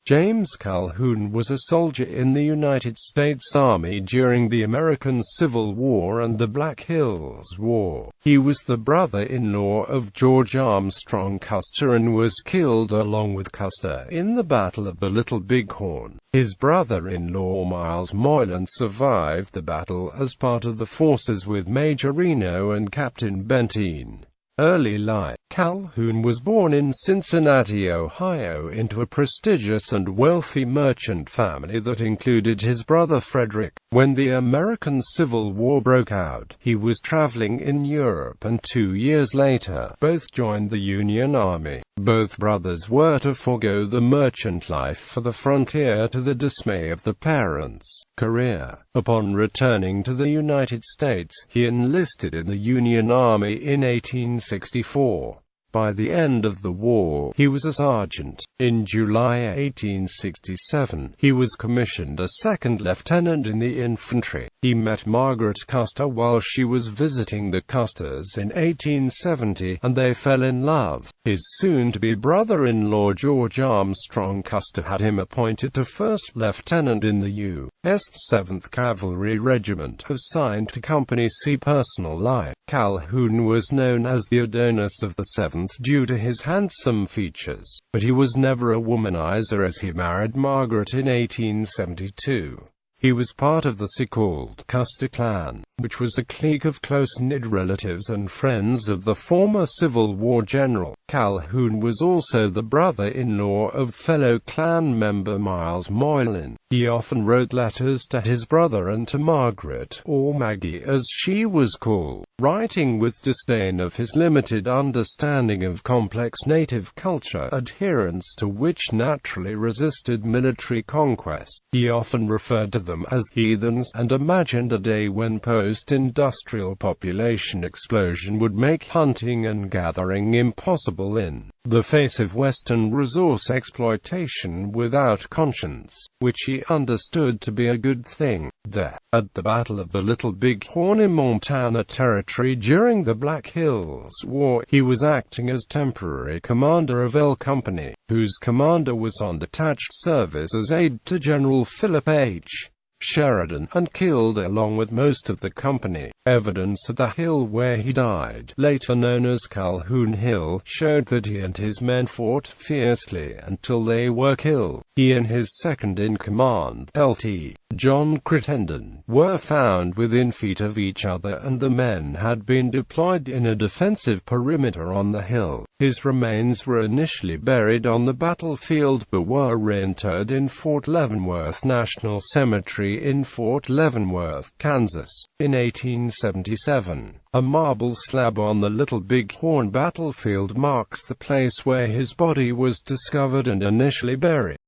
James Calhoun was a soldier in the United States Army during the American Civil War and the Black Hills War. He was the brother-in-law of George Armstrong Custer and was killed along with Custer in the Battle of the Little Bighorn. His brother-in-law Myles Moylan survived the battle as part of the forces with Major Reno and Captain Benteen. Early life. Calhoun was born in Cincinnati, Ohio, into a prestigious and wealthy merchant family that included his brother Frederick. When the American Civil War broke out, he was traveling in Europe, and 2 years later, both joined the Union Army. Both brothers were to forego the merchant life for the frontier to the dismay of the parents' career. Upon returning to the United States, he enlisted in the Union Army in 1864. By the end of the war, he was a sergeant. In July 1867, he was commissioned a second lieutenant in the infantry. He met Margaret Custer while she was visiting the Custers in 1870, and they fell in love. His soon-to-be brother-in-law George Armstrong Custer had him appointed to first lieutenant in the U.S. 7th Cavalry Regiment, assigned to Company C. Personal life. Calhoun was known as the Adonis of the 7th due to his handsome features, but he was never a womanizer as he married Margaret in 1872. He was part of the so-called Custer clan, which was a clique of close-knit relatives and friends of the former Civil War general. Calhoun was also the brother-in-law of fellow Klan member Myles Moylan. He often wrote letters to his brother and to Margaret, or Maggie as she was called, writing with disdain of his limited understanding of complex native culture, adherence to which naturally resisted military conquest. He often referred to them as heathens, and imagined a day when post-industrial population explosion would make hunting and gathering impossible in the face of Western resource exploitation without conscience, which he understood to be a good thing. At the Battle of the Little Bighorn in Montana Territory during the Black Hills War, he was acting as temporary commander of L Company, whose commander was on detached service as aide to General Philip H. Sheridan, and killed along with most of the company. Evidence at the hill where he died, later known as Calhoun Hill, showed that he and his men fought fiercely until they were killed. He and his second-in-command, Lt. John Crittenden, were found within feet of each other, and the men had been deployed in a defensive perimeter on the hill. His remains were initially buried on the battlefield but were reinterred in Fort Leavenworth National Cemetery in Fort Leavenworth, Kansas. In 1877, a marble slab on the Little Bighorn battlefield marks the place where his body was discovered and initially buried.